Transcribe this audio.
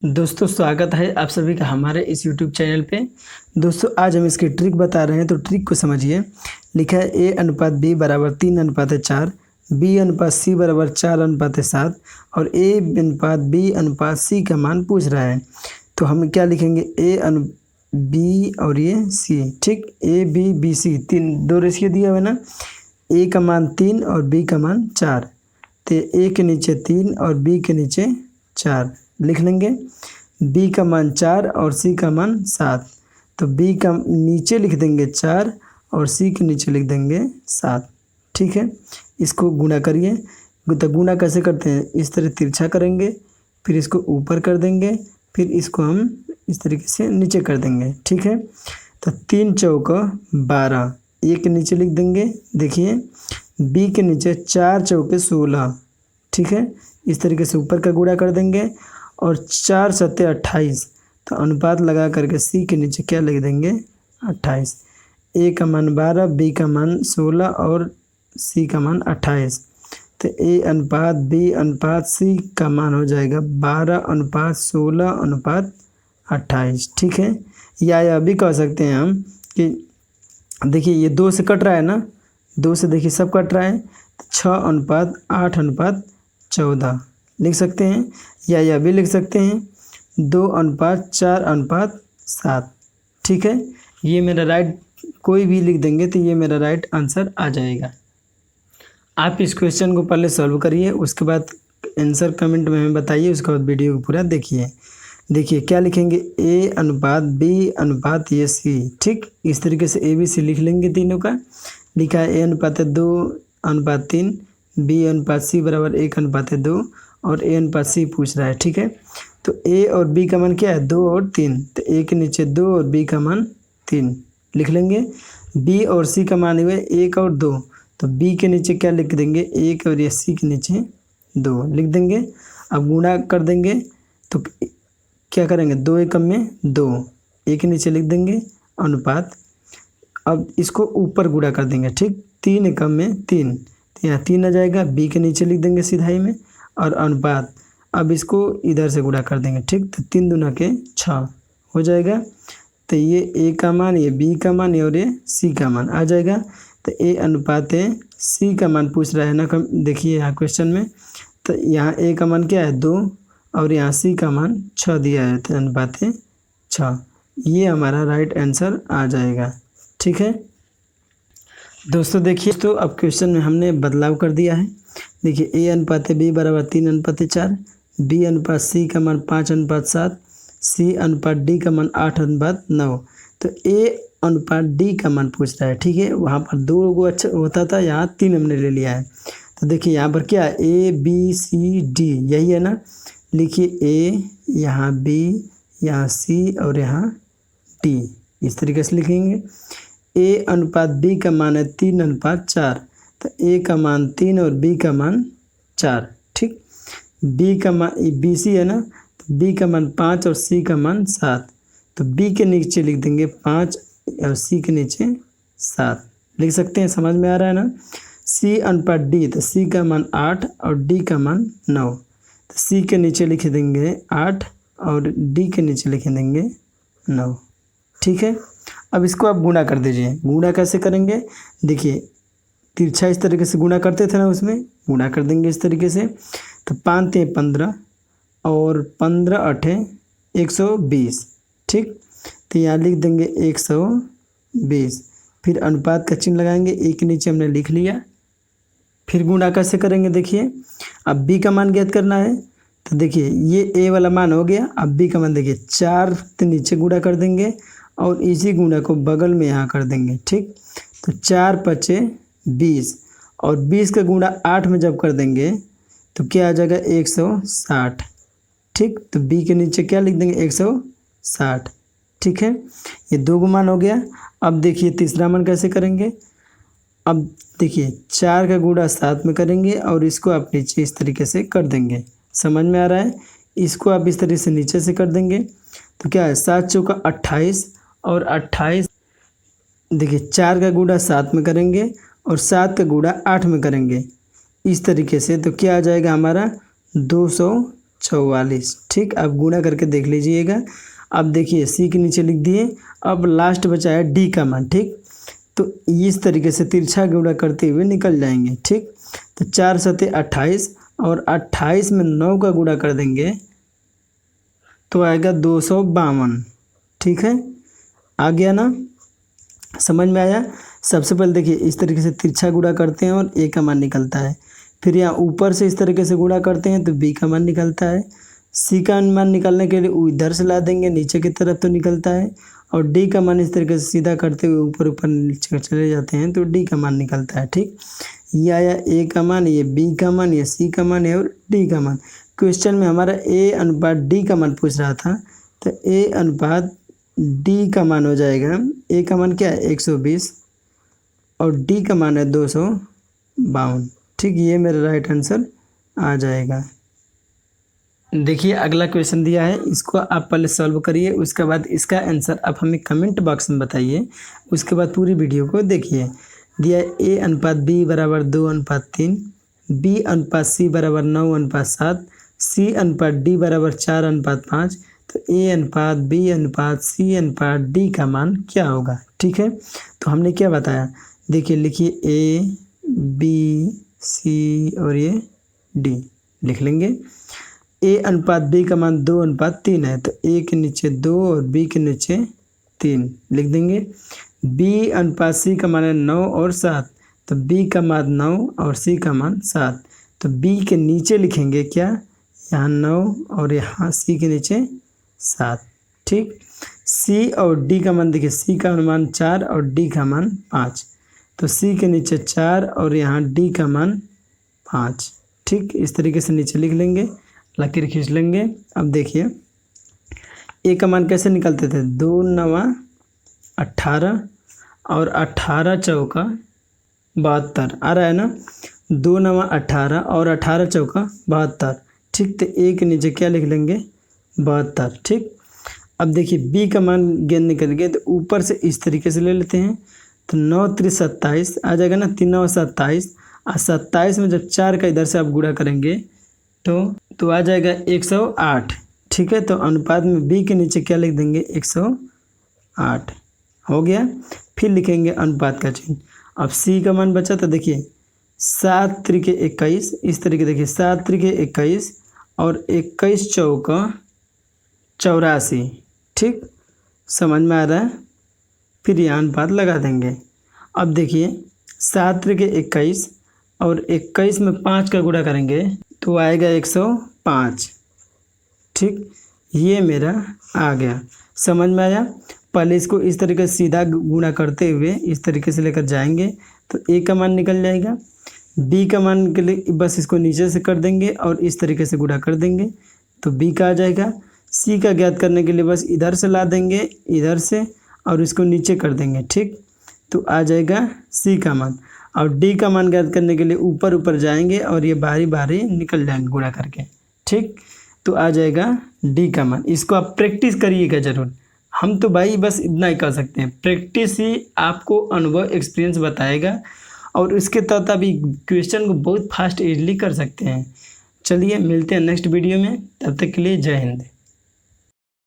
दोस्तों स्वागत है आप सभी का हमारे इस YouTube चैनल पे। दोस्तों आज हम इसकी ट्रिक बता रहे हैं, तो ट्रिक को समझिए। लिखा है A/B बराबर 3/4, B/C बराबर 4/7 और A/B/C का मान पूछ रहा है। तो हम क्या लिखेंगे, A/B और ये C, ठीक। A/B/B/C दो रेशियो दिया हुआ है ना। A का मान 3 और B का मान 4, तो A के नीचे 3 और B के नीचे 4 लिख लेंगे। B का मान 4 और C का मान 7, तो B का नीचे लिख देंगे 4 और C के नीचे लिख देंगे 7, ठीक है। इसको गुणा करिए। तो गुणा कैसे करते हैं, इस तरह तिरछा करेंगे, फिर इसको ऊपर कर देंगे, फिर इसको हम इस तरीके से नीचे कर देंगे, ठीक है। तो 3 चौका 12, A के नीचे लिख देंगे। देखिए B के नीचे 4 चौके 16, ठीक है। इस तरीके से ऊपर का गुणा कर देंगे और 4 सत्ते 28, तो अनुपात लगा करके C के नीचे क्या लिख देंगे, 28। A का मान 12, B का मान 16 और C का मान 28, तो A/B/C का मान हो जाएगा 12/16/28, ठीक है। या भी कह सकते हैं हम कि देखिए ये 2 से कट रहा है ना, 2 से देखिए सब कट रहा है, तो 6:8:14 लिख सकते हैं। या भी लिख सकते हैं 2:4:7, ठीक है। ये मेरा राइट, कोई भी लिख देंगे तो ये मेरा राइट आंसर आ जाएगा। आप इस क्वेश्चन को पहले सॉल्व करिए, उसके बाद आंसर कमेंट में हमें बताइए, उसके बाद वीडियो को पूरा देखिए। देखिए क्या लिखेंगे, A/B/ ये C, ठीक। इस तरीके से ABC लिख लेंगे तीनों का। लिखा है A/2:3, B/C बराबर 1/2 और A/C पूछ रहा है, ठीक है। तो A और B का मान क्या है, 2 और 3, तो A के नीचे 2 और B का मान 3 लिख लेंगे। B और C का मान हुए 1 और 2, तो B के नीचे क्या लिख देंगे, 1 और ये C के नीचे 2 लिख देंगे। अब गुणा कर देंगे तो क्या करेंगे, 2 एकम में 2, A के नीचे लिख देंगे अनुपात। अब इसको ऊपर गुणा कर देंगे, ठीक। 3 एकम में 3, तो यहाँ 3 आ जाएगा, B के नीचे लिख देंगे सिधाई में और अनुपात। अब इसको इधर से गुणा कर देंगे, ठीक। तो 3 दूना के 6 हो जाएगा। तो ये A का मान, ये B का मान और ये C का मान आ जाएगा। तो A/C का मान पूछ रहा है ना, देखिए यहाँ क्वेश्चन में। तो यहाँ A का मान क्या है, 2 और यहाँ C का मान 6 दिया है, तो /6 ये हमारा राइट आंसर आ जाएगा, ठीक है। दोस्तों देखिए, तो अब क्वेश्चन में हमने बदलाव कर दिया है। देखिए A/B बराबर 3/4, B/C का मान 5/7, C/D का मान 8/9, तो A/D का मान पूछ रहा है, ठीक है। वहाँ पर 2 गो अच्छा होता था, यहाँ 3 हमने ले लिया है। तो देखिए यहाँ पर क्या है, A/B/C/D यही है ना। लिखिए A, यहाँ B, यहाँ C और यहाँ D, इस तरीके से लिखेंगे। A/B का मान है 3/4, तो A का मान 3 और B का मान 4, ठीक। B का मान BC है ना, तो B का मान 5 और C का मान 7, तो B के नीचे लिख देंगे 5 और C के नीचे 7 लिख सकते हैं। समझ में आ रहा है ना। C/D, तो C का मान 8 और D का मान 9, तो C के नीचे लिख देंगे 8 और D के नीचे लिख देंगे 9, ठीक है। अब इसको आप गुणा कर दीजिए। गुणा कैसे करेंगे, देखिए तिरछा इस तरीके से गुणा करते थे ना, उसमें गुणा कर देंगे इस तरीके से। तो 5 × 15 और 15 × 8 120, ठीक। तो यहाँ लिख देंगे 120, फिर अनुपात का चिन्ह लगाएंगे, A के नीचे हमने लिख लिया। फिर गुणा कैसे करेंगे, देखिए अब B का मान ज्ञात करना है। तो देखिए ये A वाला मान हो गया। अब B का मान देखिए 4 के नीचे गुणा कर देंगे और इसी गुणा को बगल में यहाँ कर देंगे, ठीक। तो 4×5 = 20 और 20 का गुणा 8 में जब कर देंगे तो क्या आ जाएगा, 160, ठीक। तो B के नीचे क्या लिख देंगे, 160, ठीक है। ये 2 मान हो गया। अब देखिए तीसरा मान कैसे करेंगे। अब देखिए 4 का गुणा 7 में करेंगे और इसको आप नीचे इस तरीके से कर देंगे। समझ में आ रहा है। इसको आप इस तरीके से नीचे से कर देंगे तो क्या है, 7 चौका 28 और 28, देखिए 4 का गुणा 7 में करेंगे और 7 का गुणा 8 में करेंगे इस तरीके से, तो क्या आ जाएगा हमारा 200 44। ठीक, आप गुणा करके देख लीजिएगा। अब देखिए सी के नीचे लिख दिए। अब लास्ट बचा है डी का मान। ठीक, तो इस तरीके से तिरछा गुणा करते हुए निकल जाएंगे। ठीक, तो 4 सते 28 और 28 में 9 का गुणा कर देंगे तो आएगा 252। ठीक है, आ गया ना, समझ में आया। सबसे पहले देखिए इस तरीके से तिरछा गुणा करते हैं और ए का मान निकलता है। फिर यहाँ ऊपर से इस तरीके से गुणा करते हैं तो बी का मान निकलता है। सी का मान निकालने के लिए इधर से ला देंगे, नीचे की तरफ तो निकलता है। और डी का मान इस तरीके से सीधा करते हुए ऊपर ऊपर नीचे चले जाते हैं तो डी का मान निकलता है। ठीक, ये आया ए का मान, ये बी का मान, ये सी का मान है और डी का मान। क्वेश्चन में हमारा ए अनुपात डी का मान पूछ रहा था, तो ए अनुपात डी का मान हो जाएगा, ए का मान क्या है 120 और डी का मान है 252। ठीक, ये मेरा राइट आंसर आ जाएगा। देखिए अगला क्वेश्चन दिया है, इसको आप पहले सॉल्व करिए, उसके बाद इसका आंसर आप हमें कमेंट बॉक्स में बताइए, उसके बाद पूरी वीडियो को देखिए। दिया है ए अनुपात बी बराबर 2:3, बी अनुपात सी बराबर 9:7, सी अनुपात डी बराबर 4:5। तो ए अनुपात बी अनुपात सी अनुपात डी का मान क्या होगा। ठीक है, तो हमने क्या बताया, देखिए लिखिए ए बी सी और ये डी लिख लेंगे। ए अनुपात बी का मान 2:3 है, तो ए के नीचे 2 और बी के नीचे 3 लिख देंगे। बी अनुपात सी का मान है 9 और 7, तो बी का मान 9 और सी का मान 7, तो बी के नीचे लिखेंगे क्या, यहाँ 9 और यहाँ सी के नीचे 7। ठीक, सी और डी का मान देखिए, सी का मान 4 और डी का मान 5, तो सी के नीचे 4 और यहाँ डी का मान 5। ठीक, इस तरीके से नीचे लिख लेंगे, लकीर खींच लेंगे। अब देखिए ए का मान कैसे निकलते थे, 2 9 18 और 18 चौका 72 आ रहा है ना, 2 9 18 और 18 चौका 72। ठीक, तो ए के नीचे क्या लिख लेंगे 72। ठीक, अब देखिए बी का मान गेंद निकल गए, तो ऊपर से इस तरीके से ले लेते हैं, तो 9 3 27 आ जाएगा ना, 3 9 27 और 27 में जब 4 का इधर से आप गुणा करेंगे तो आ जाएगा 108। ठीक है, तो अनुपात में बी के नीचे क्या लिख देंगे 108 हो गया। फिर लिखेंगे अनुपात का चिन्ह। अब सी का मान बचा, तो देखिए 7 त्रिके 21, इस तरीके देखिए 7 त्रिके 21 और 21 चौका 84। ठीक, समझ में आ रहा है। फिर यहाँ अनुपात लगा देंगे। अब देखिए 7 त्रिके 21 और 21 में 5 का गुणा करेंगे तो आएगा 105। ठीक, ये मेरा आ गया, समझ में आया। पहले इसको इस तरीके से सीधा गुणा करते हुए इस तरीके से लेकर जाएंगे तो ए का मान निकल जाएगा। बी का मान के लिए बस इसको नीचे से कर देंगे और इस तरीके से गुणा कर देंगे तो बी का आ जाएगा। सी का ज्ञात करने के लिए बस इधर से ला देंगे, इधर से, और इसको नीचे कर देंगे। ठीक, तो आ जाएगा सी का मान। और डी का मान ज्ञात करने के लिए ऊपर ऊपर जाएंगे और ये बारी बारी निकल जाएंगे गुणा करके। ठीक, तो आ जाएगा डी का मान। इसको आप प्रैक्टिस करिएगा ज़रूर। हम तो भाई बस इतना ही कर सकते हैं, प्रैक्टिस ही आपको अनुभव एक्सपीरियंस बताएगा और इसके तहत आप क्वेश्चन को बहुत फास्ट इजीली कर सकते हैं। चलिए मिलते हैं नेक्स्ट वीडियो में, तब तक के लिए जय हिंद।